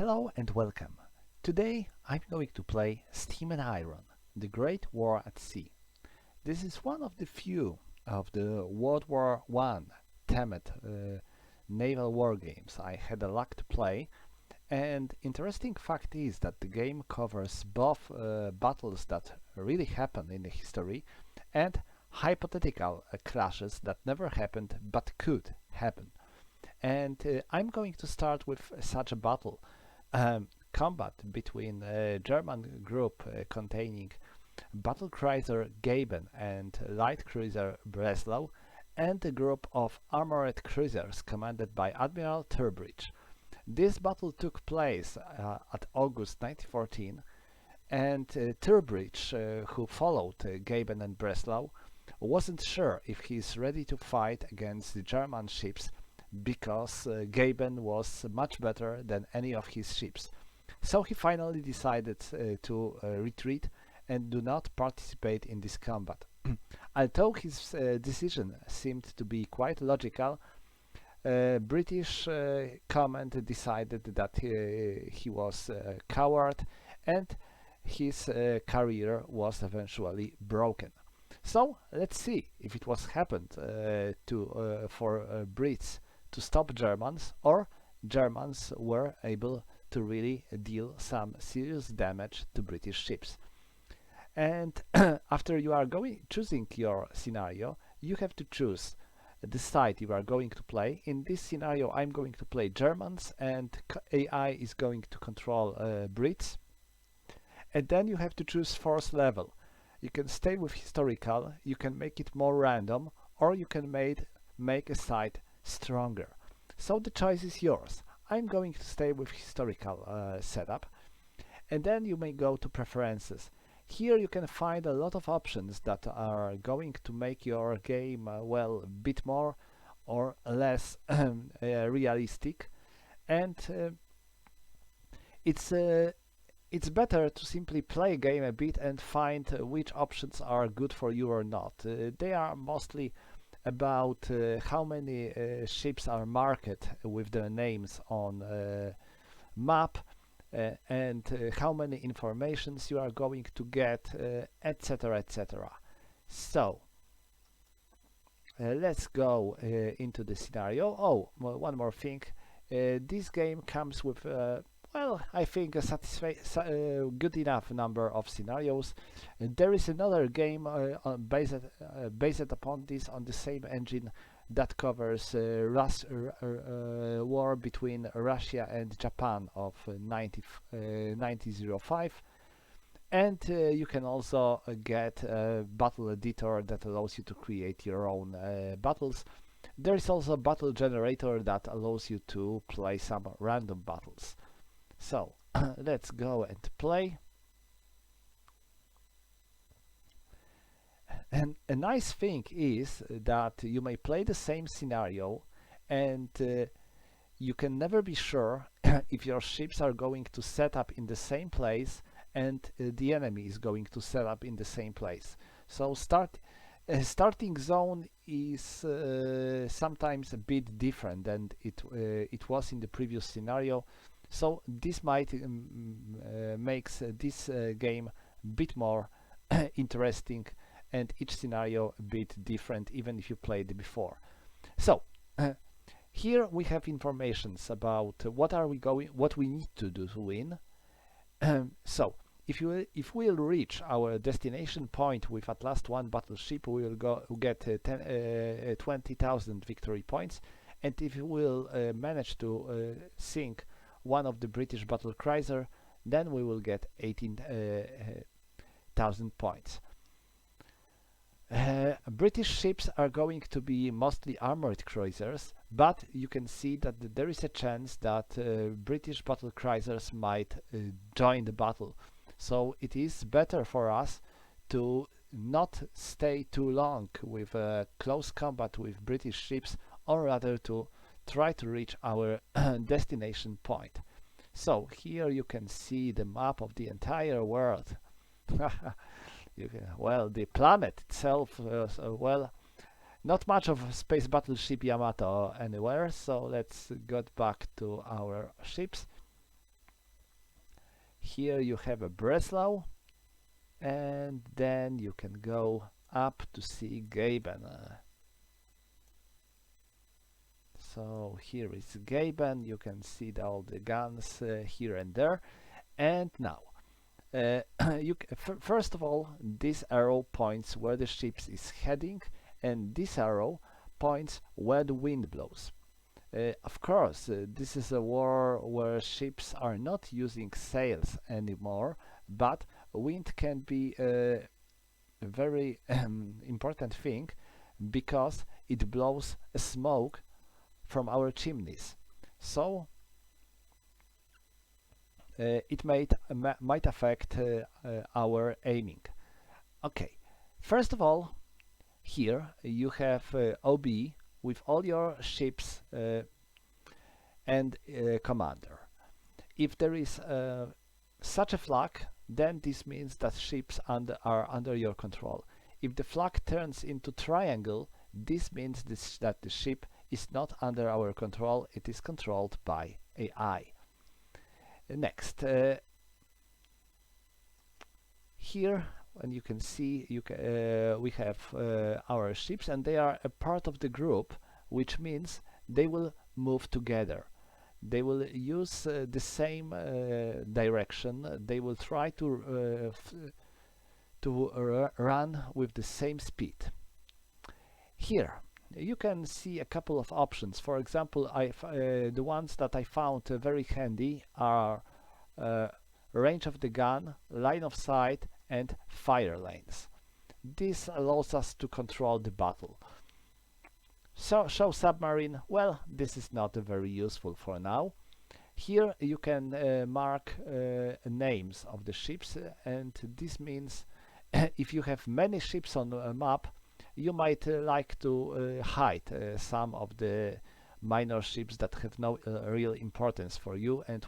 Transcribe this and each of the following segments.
Hello and welcome. Today I'm going to play Steam and Iron, The Great War at Sea. This is one of the few of the World War I themed naval war games I had the luck to play, and interesting fact is that the game covers both battles that really happened in the history and hypothetical clashes that never happened but could happen. And I'm going to start with such a battle. Combat between a German group containing battle cruiser Goeben and light cruiser Breslau and a group of armored cruisers commanded by Admiral Turbridge. This battle took place at August 1914, and Turbridge, who followed Goeben and Breslau, wasn't sure if he's ready to fight against the German ships because Goeben was much better than any of his ships. So he finally decided to retreat and do not participate in this combat. Although his decision seemed to be quite logical, British command decided that he was a coward and his career was eventually broken. So let's see if it was happened for Brits to stop Germans, or Germans were able to really deal some serious damage to British ships. And after you are choosing your scenario, you have to choose the side you are going to play. In this scenario, I'm going to play Germans, and AI is going to control Brits. And then you have to choose force level. You can stay with historical, you can make it more random, or you can make a side stronger. So the choice is yours. I'm going to stay with historical setup, and then you may go to preferences. Here you can find a lot of options that are going to make your game well, a bit more or less realistic, and it's better to simply play a game a bit and find which options are good for you or not. They are mostly about how many ships are marked with their names on map, and how many informations you are going to get, etc, etc. So let's go into the scenario. Oh, well, one more thing. This game comes with well, I think a good enough number of scenarios. There is another game based upon this on the same engine that covers war between Russia and Japan of 1905. And you can also get a battle editor that allows you to create your own battles. There is also a battle generator that allows you to play some random battles. So let's go and play. And a nice thing is that you may play the same scenario, and you can never be sure if your ships are going to set up in the same place and the enemy is going to set up in the same place. So starting zone is sometimes a bit different than it was in the previous scenario. So this might makes this game a bit more interesting, and each scenario a bit different, even if you played it before. So here we have informations about what we need to do to win. So if we'll reach our destination point with at last one battleship, we will get 20,000 victory points, and if we will manage to sink one of the British battle cruiser, then we will get 18,000 points. British ships are going to be mostly armored cruisers, but you can see that there is a chance that British battle cruisers might join the battle. So it is better for us to not stay too long with close combat with British ships, or rather to try to reach our destination point. So here you can see the map of the entire world. Well, the planet itself, well, not much of a space battleship Yamato anywhere, so let's get back to our ships. Here you have a Breslau, and then you can go up to see Goeben. So here is Goeben. You can see all the guns here and there. And now, first of all, this arrow points where the ship is heading, and this arrow points where the wind blows. Of course, this is a war where ships are not using sails anymore, but wind can be a very important thing because it blows smoke from our chimneys. So it might affect our aiming. Okay, first of all, here you have OB with all your ships and commander. If there is such a flag, then this means that ships are under your control. If the flag turns into triangle, this means that the ship is not under our control, it is controlled by AI. Next, here, and you can see we have our ships, and they are a part of the group, which means they will move together. They will use the same direction. They will try to run with the same speed. Here you can see a couple of options. For example, the ones that I found very handy are range of the gun, line of sight, and fire lanes. This allows us to control the battle. So show submarine, well, this is not very useful for now. Here you can mark names of the ships, and this means if you have many ships on a map, you might like to hide some of the minor ships that have no real importance for you, and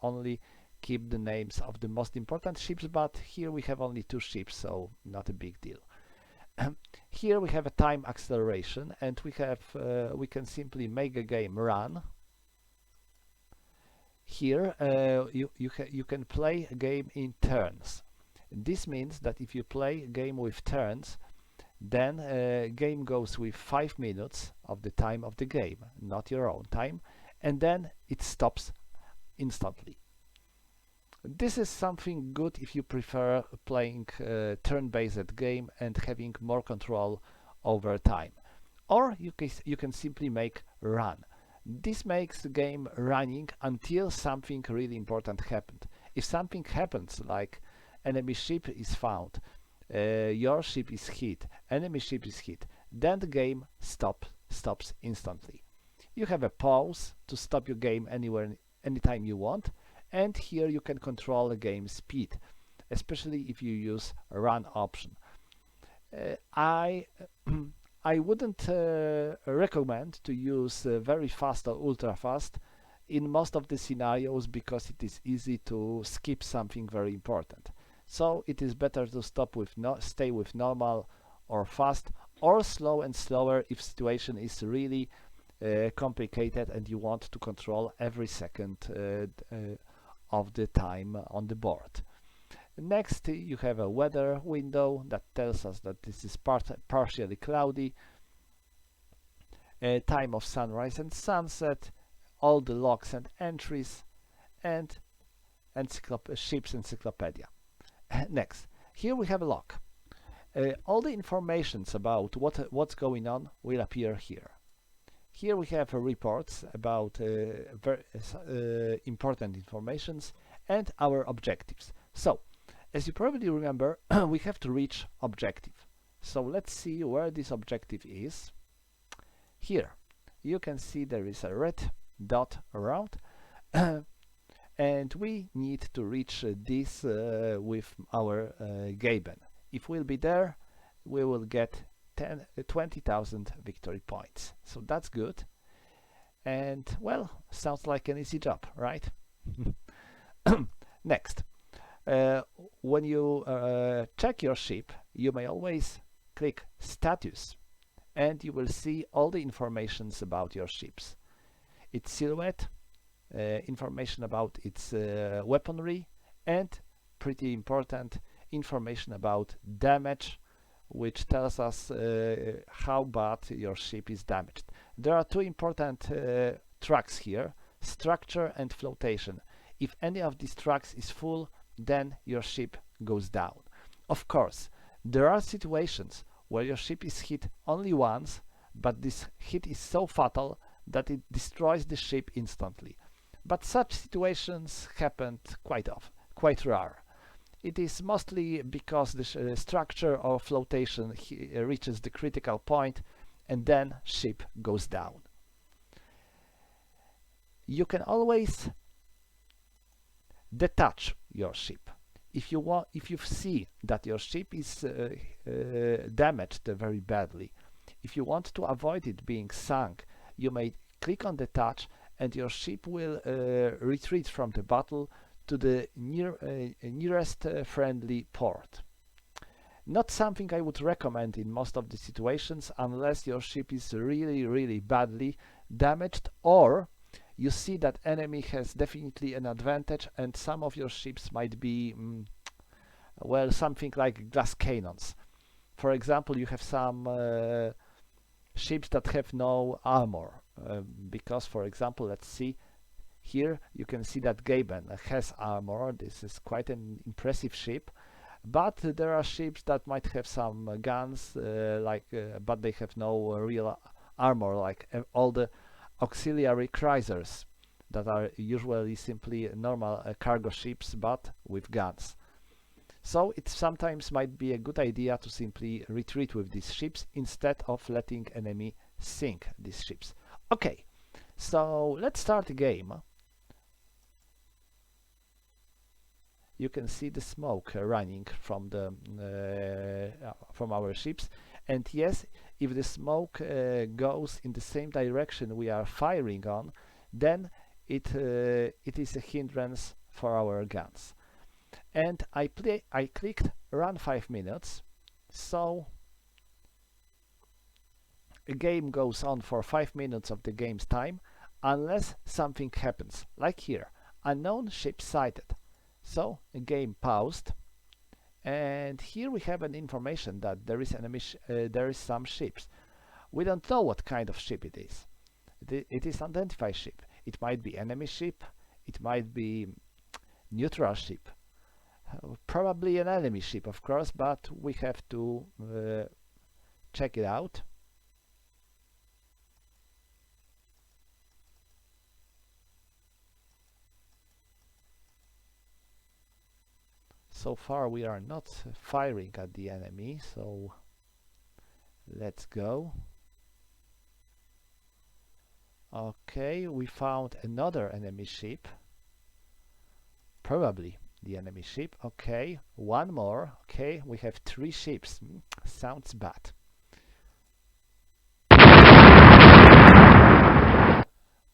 only keep the names of the most important ships, but here we have only 2 ships, so not a big deal. Here we have a time acceleration, and we can simply make a game run. Here you can play a game in turns. This means that if you play a game with turns, then game goes with 5 minutes of the time of the game, not your own time, and then it stops instantly. This is something good if you prefer playing turn-based game and having more control over time. Or you can simply make run. This makes the game running until something really important happened. If something happens, like enemy ship is found, your ship is hit, enemy ship is hit, then the game stops instantly. You have a pause to stop your game anytime you want, and here you can control the game speed, especially if you use a run option. I wouldn't recommend to use very fast or ultra fast in most of the scenarios because it is easy to skip something very important. So it is better to stay with normal or fast, or slow and slower if situation is really complicated and you want to control every second of the time on the board. Next, you have a weather window that tells us that this is partially cloudy, time of sunrise and sunset, all the logs and entries, and ship's encyclopedia. Next, here we have a log. All the informations about what's going on will appear here. Here we have reports about very important informations and our objectives. So, as you probably remember, we have to reach objective. So let's see where this objective is. Here, you can see there is a red dot around, and we need to reach this with our Goeben. If we'll be there, we will get 20,000 victory points. So that's good. And, well, sounds like an easy job, right? Next. When you check your ship, you may always click status, and you will see all the informations about your ships. Its silhouette, information about its weaponry, and pretty important information about damage, which tells us how bad your ship is damaged. There are two important tracks here: structure and flotation. If any of these tracks is full, then your ship goes down. Of course, there are situations where your ship is hit only once, but this hit is so fatal that it destroys the ship instantly. But such situations happen quite often, quite rare. It is mostly because the structure or flotation reaches the critical point and then ship goes down. You can always detach your ship. If you see that your ship is damaged very badly, if you want to avoid it being sunk, you may click on detach and your ship will retreat from the battle to the nearest friendly port. Not something I would recommend in most of the situations unless your ship is really badly damaged, or you see that enemy has definitely an advantage and some of your ships might be well, something like glass cannons. For example, you have some ships that have no armor because, for example, let's see here, you can see that Goeben has armor. This is quite an impressive ship, but there are ships that might have some guns, but they have no real armor, like all the auxiliary cruisers that are usually simply normal cargo ships, but with guns. So it sometimes might be a good idea to simply retreat with these ships instead of letting enemy sink these ships. Okay, so let's start the game. You can see the smoke running from from our ships, and yes, if the smoke goes in the same direction we are firing on, then it is a hindrance for our guns. And I clicked run 5 minutes, so a game goes on for 5 minutes of the game's time unless something happens, like here, unknown ship sighted. So a game paused, and here we have an information that there is there is some ships. We don't know what kind of ship it is. It is unidentified ship. It might be enemy ship. It might be neutral ship. Probably an enemy ship, of course, but we have to check it out. So far we are not firing at the enemy, so let's go. Okay, we found another enemy ship. Probably the enemy ship. Okay, one more. Okay, we have 3 ships. Sounds bad.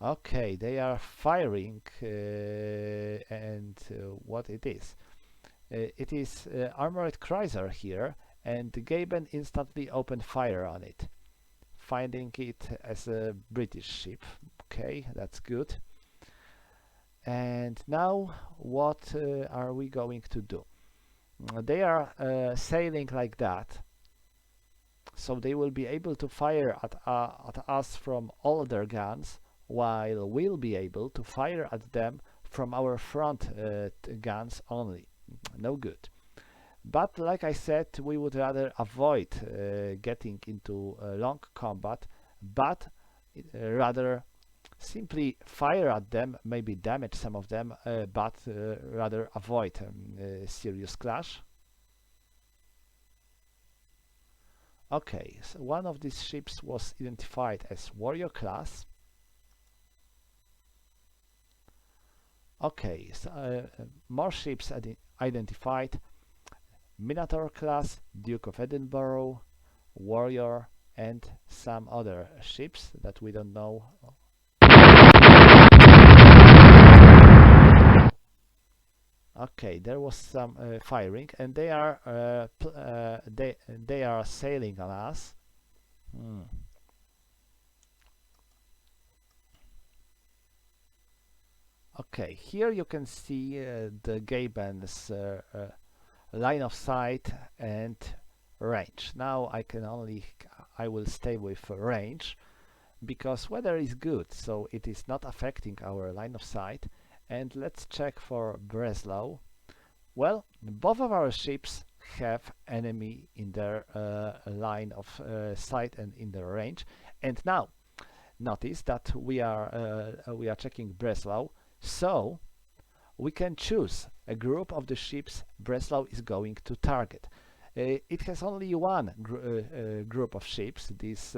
Okay, they are firing, and what it is? It is armored cruiser here, and Goeben instantly opened fire on it, finding it as a British ship. Okay, that's good. And now, what are we going to do? They are sailing like that, so they will be able to fire at us from all their guns, while we'll be able to fire at them from our front guns only. No good. But like I said, we would rather avoid getting into long combat, but rather simply fire at them, maybe damage some of them, but rather avoid serious clash. Okay, so one of these ships was identified as warrior class. Okay, so more ships identified: Minotaur class, Duke of Edinburgh, warrior, and some other ships that we don't know. Okay, there was some firing, and they are they are sailing on us. Okay, here you can see the Goeben's line of sight and range. Now I will stay with range because weather is good, so it is not affecting our line of sight. And let's check for Breslau. Well, both of our ships have enemy in their line of sight and in their range. And now notice that we are checking Breslau, so we can choose a group of the ships Breslau is going to target. It has only one group of ships, these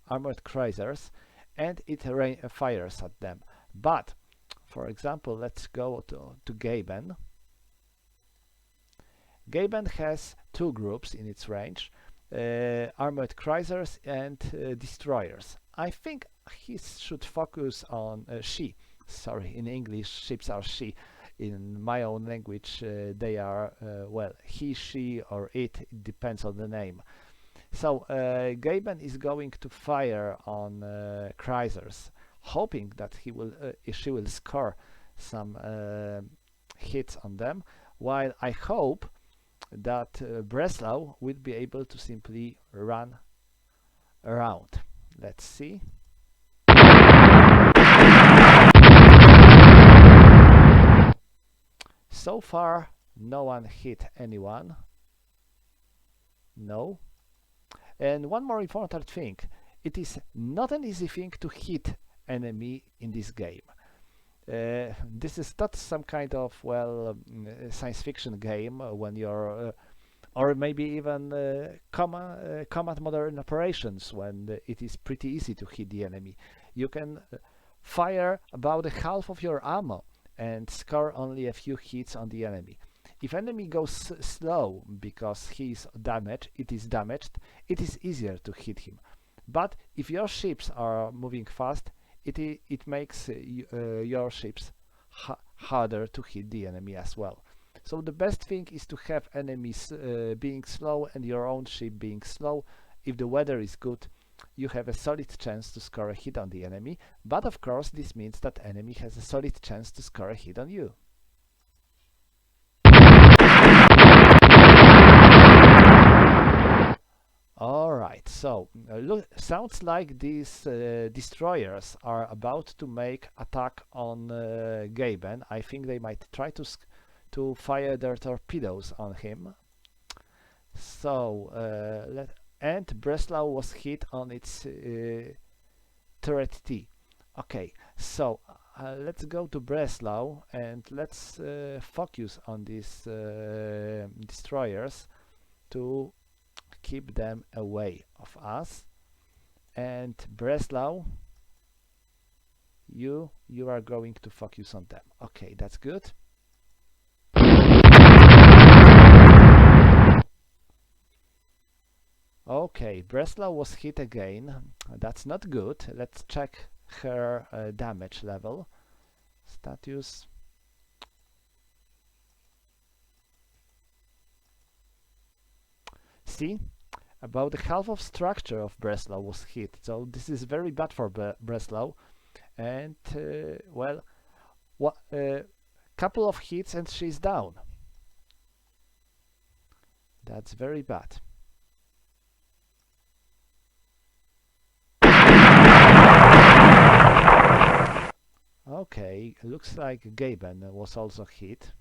armored cruisers, and it fires at them. But, for example, let's go to Goeben. Goeben has two groups in its range, armored cruisers and destroyers. I think he should focus on she. Sorry, in English ships are she. In my own language they are, well, he, she or it depends on the name. So Goeben is going to fire on cruisers, hoping that she will score some hits on them, while I hope that Breslau will be able to simply run around. Let's see. So far, no one hit anyone. No. And one more important thing, it is not an easy thing to hit enemy in this game. This is not some kind of, well, science fiction game when you're or maybe even combat modern operations when it is pretty easy to hit the enemy. You can fire about half of your ammo and score only a few hits on the enemy. If enemy goes slow because he is damaged, it is easier to hit him. But if your ships are moving fast, it makes your ships harder to hit the enemy as well. So the best thing is to have enemies being slow and your own ship being slow. If the weather is good, you have a solid chance to score a hit on the enemy, but of course this means that enemy has a solid chance to score a hit on you. Alright, so look, sounds like these destroyers are about to make attack on Goeben. I think they might try to fire their torpedoes on him. So, and Breslau was hit on its turret T. Okay, so let's go to Breslau and let's focus on these destroyers to keep them away of us. And Breslau, you are going to focus on them. Okay, that's good. Okay, Breslau was hit again. That's not good. Let's check her damage level. Status. See? About half of structure of Breslau was hit. So this is very bad for Breslau. And, well, couple of hits and she's down. That's very bad. Okay, looks like Goeben was also hit.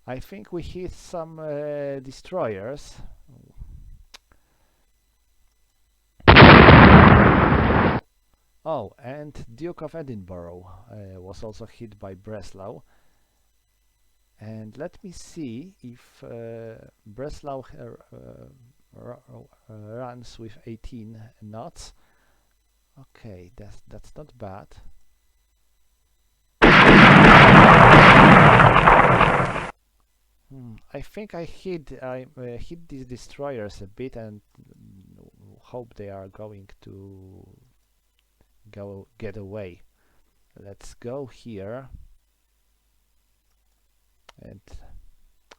I think we hit some destroyers. Oh, and Duke of Edinburgh was also hit by Breslau. And let me see if Breslau runs with 18 knots. Okay, that's not bad. I think I hit these destroyers a bit and hope they are going to get away. Let's go here and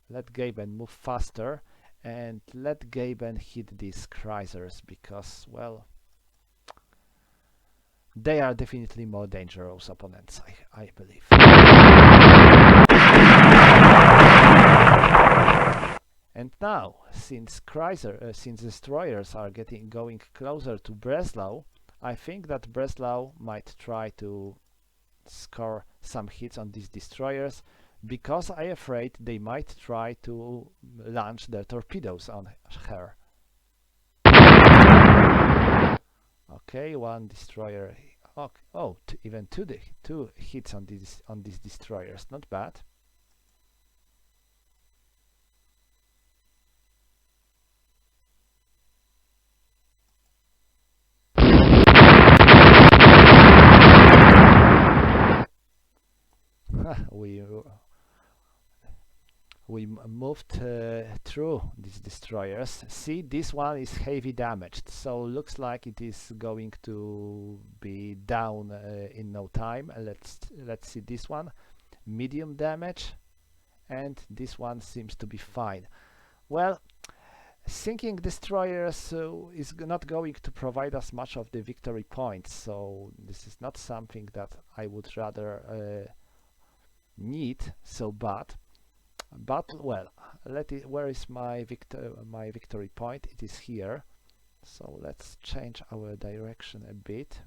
let Goeben move faster and let Goeben hit these cruisers because, well, they are definitely more dangerous opponents, I believe. And now, since destroyers are going closer to Breslau, I think that Breslau might try to score some hits on these destroyers, because I'm afraid they might try to launch their torpedoes on her. Okay, one destroyer. Okay. Oh, even two hits on these destroyers. Not bad. we moved through these destroyers. See, this one is heavy damaged, so looks like it is going to be down in no time. Let's see this one, medium damage, and this one seems to be fine. Well, sinking destroyers is not going to provide us much of the victory points, so this is not something that I would rather need so bad. But well, where is my victory point? It is here. So let's change our direction a bit.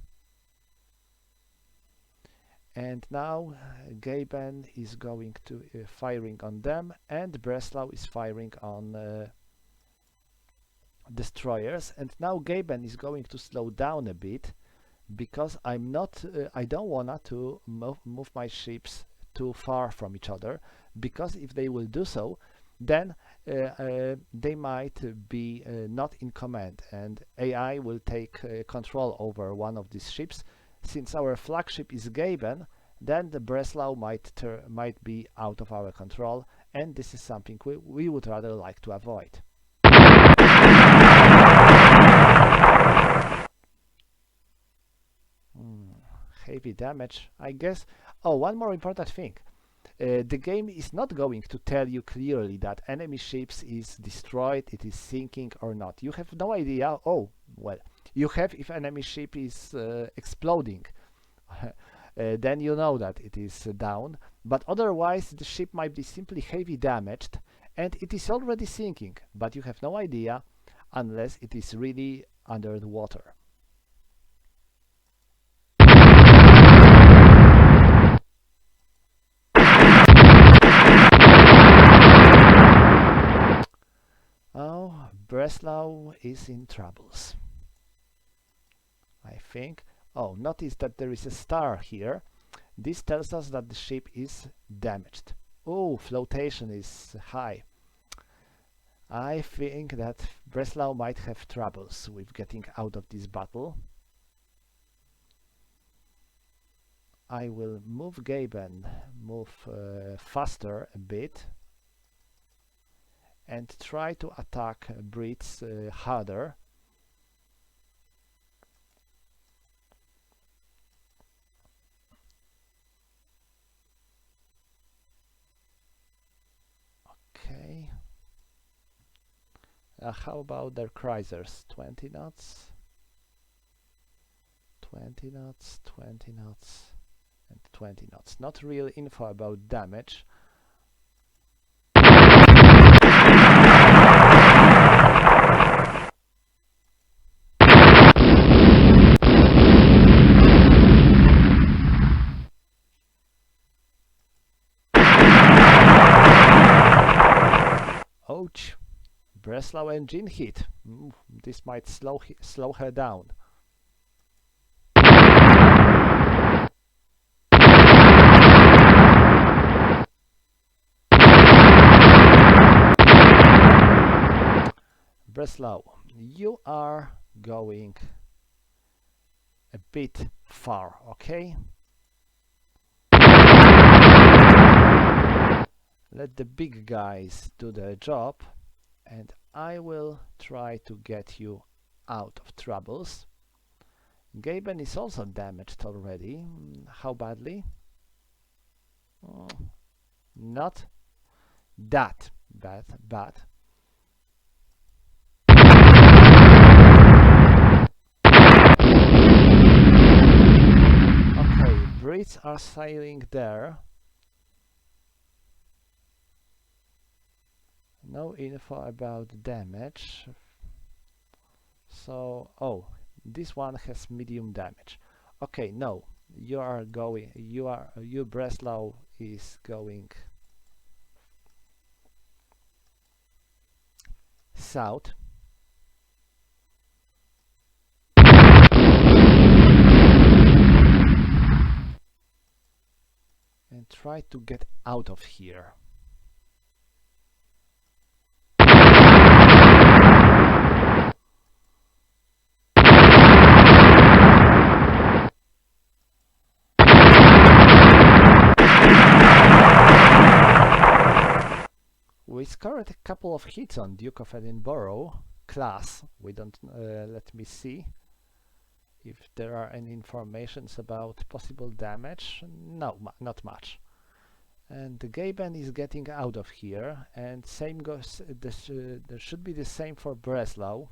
And now Goeben is going to firing on them, and Breslau is firing on destroyers. And now Goeben is going to slow down a bit, because I don't wanna to move my ships too far from each other, because if they will do so, then they might be not in command, and AI will take control over one of these ships. Since our flagship is Goeben, then the Breslau might be out of our control, and this is something we would rather like to avoid. Heavy damage, I guess. Oh, one more important thing. The game is not going to tell you clearly that enemy ships is destroyed, it is sinking or not. You have no idea. Oh, well, you have if enemy ship is exploding. Then you know that it is down, but otherwise the ship might be simply heavy damaged and it is already sinking, but you have no idea unless it is really under the water. Oh, Breslau is in troubles, I think. Oh, notice that there is a star here. This tells us that the ship is damaged. Oh, flotation is high. I think that Breslau might have troubles with getting out of this battle. I will move Goeben, move faster a bit, and try to attack Brits harder. Okay. How about their cruisers? 20 knots, 20 knots, 20 knots, and 20 knots. Not real info about damage. Ouch! Breslau engine hit. This might slow her down. Breslau, you are going a bit far, okay? Let the big guys do their job, and I will try to get you out of troubles. Goeben is also damaged already. How badly? Not that bad. are sailing there. No info about damage. So, oh, this one has medium damage. Okay, no, you Breslau is going south. And try to get out of here. We scored a couple of hits on Duke of Edinburgh class. We don't let me see if there are any informations about possible damage. No, not much. And the Goeben is getting out of here, and same goes. There should be the same for Breslau.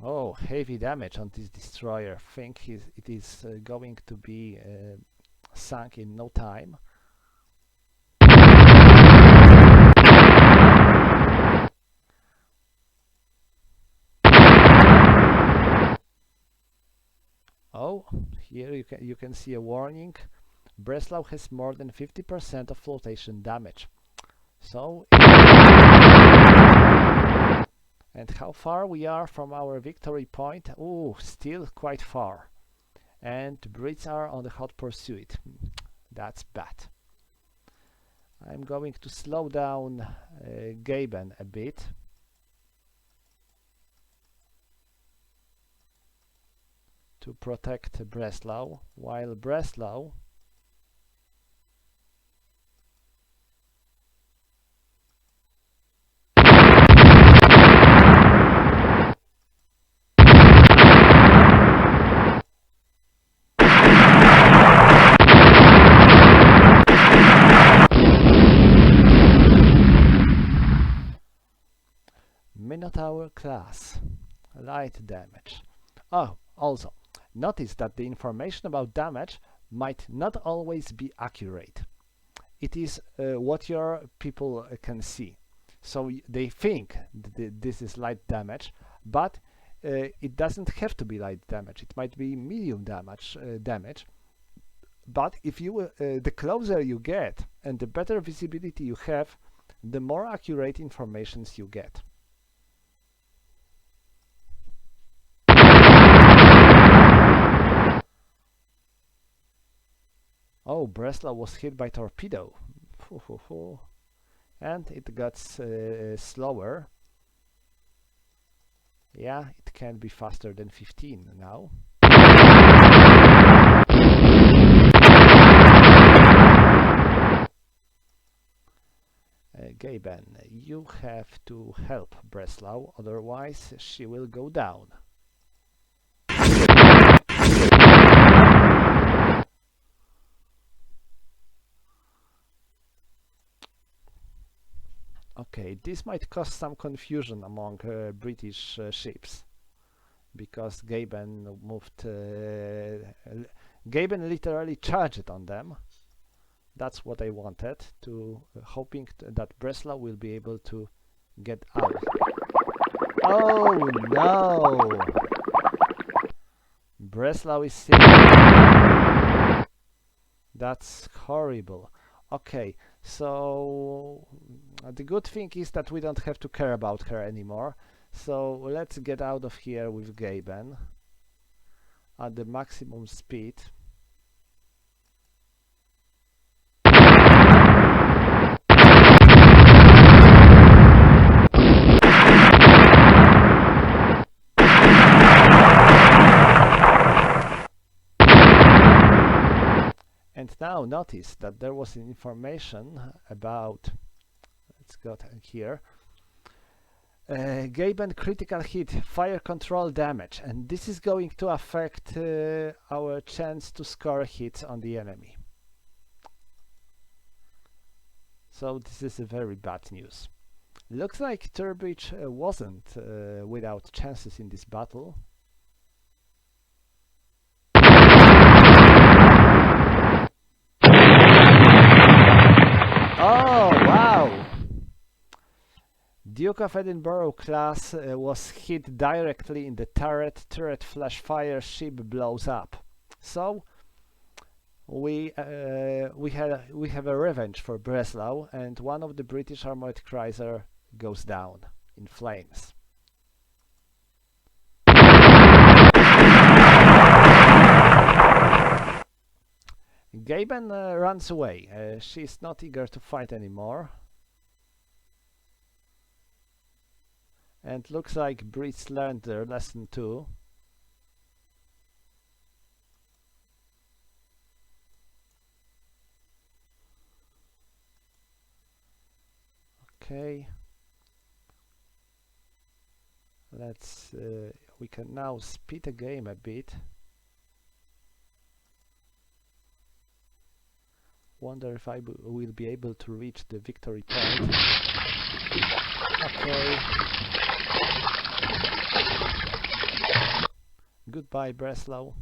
Oh, heavy damage on this destroyer. Think it is going to be sunk in no time. Oh, here you can see a warning. Breslau has more than 50% of flotation damage. So, and how far we are from our victory point? Oh, still quite far. And the Brits are on the hot pursuit. That's bad. I'm going to slow down Goeben a bit. To protect Breslau, while Breslau Minotaur class, light damage. Oh, also, notice that the information about damage might not always be accurate. It is what your people can see. So they think this is light damage, but it doesn't have to be light damage. It might be medium damage. But if you, the closer you get and the better visibility you have, the more accurate information you get. Oh, Breslau was hit by torpedo. And it got slower. Yeah, it can be faster than 15 now. Goeben, you have to help Breslau, otherwise she will go down. Okay, this might cause some confusion among British ships, because Goeben Goeben literally charged on them. That's what I wanted, hoping that Breslau will be able to get out. Oh no! Breslau is sinking. That's horrible. Okay, so the good thing is that we don't have to care about her anymore. So let's get out of here with Goeben at the maximum speed. And now notice that there was information about, let's go here, Goeben critical hit, fire control damage, and this is going to affect our chance to score hits on the enemy. So this is a very bad news. Looks like Turbich wasn't without chances in this battle. Oh, wow! Duke of Edinburgh class was hit directly in the turret. Turret flash fire, ship blows up. So we have a revenge for Breslau, and one of the British armored cruiser goes down in flames. Goeben runs away. She's not eager to fight anymore. And looks like Brits learned their lesson too. Okay. We can now speed the game a bit. Wonder if I will be able to reach the victory point. Okay. Goodbye, Breslau.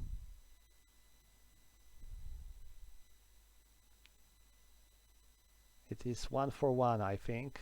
It is 1-1, I think.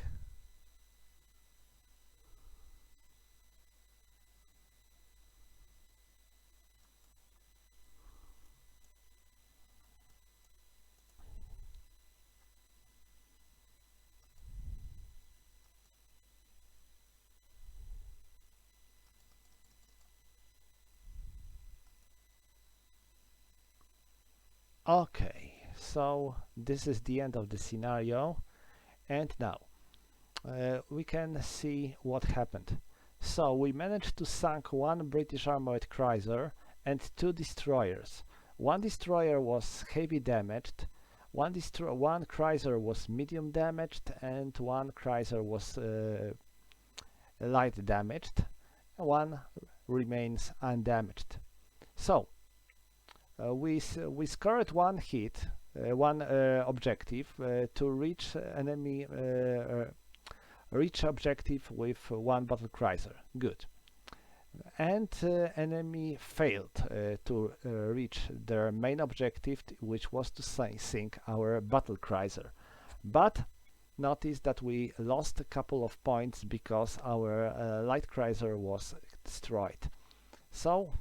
Okay, so this is the end of the scenario, and now we can see what happened. So we managed to sink one British armored cruiser and two destroyers. One destroyer was heavy damaged, one cruiser was medium damaged, and one cruiser was light damaged. One remains undamaged. So we scored one hit, one objective to reach enemy reach objective with one battle cruiser. Good. And enemy failed to reach their main objective, which was to sink our battle cruiser. But notice that we lost a couple of points because our light cruiser was destroyed. So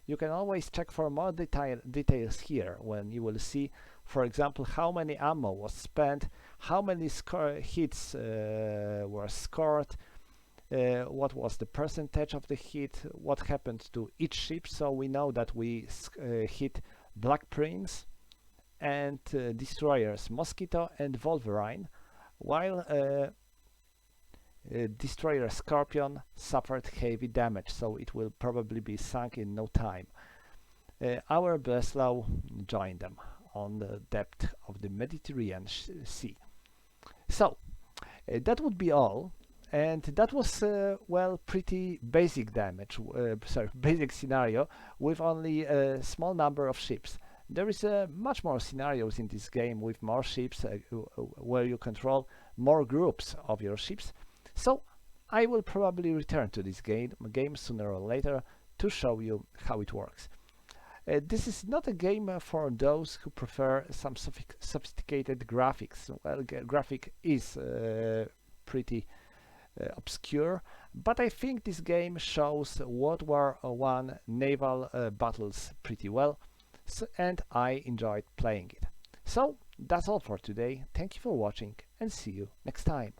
you can always check for more details here when you will see, for example, how many ammo was spent, how many hits were scored, what was the percentage of the hit, what happened to each ship. So we know that we hit Black Prince and destroyers Mosquito and Wolverine, while destroyer Scorpion suffered heavy damage, so it will probably be sunk in no time. Our Breslau joined them on the depth of the Mediterranean Sea. So that would be all, and that was well, pretty basic basic scenario with only a small number of ships. There is much more scenarios in this game with more ships where you control more groups of your ships. So I will probably return to this game sooner or later to show you how it works. This is not a game for those who prefer some sophisticated graphics. Well, graphic is pretty obscure, but I think this game shows World War I naval battles pretty well, and I enjoyed playing it. So that's all for today. Thank you for watching, and see you next time.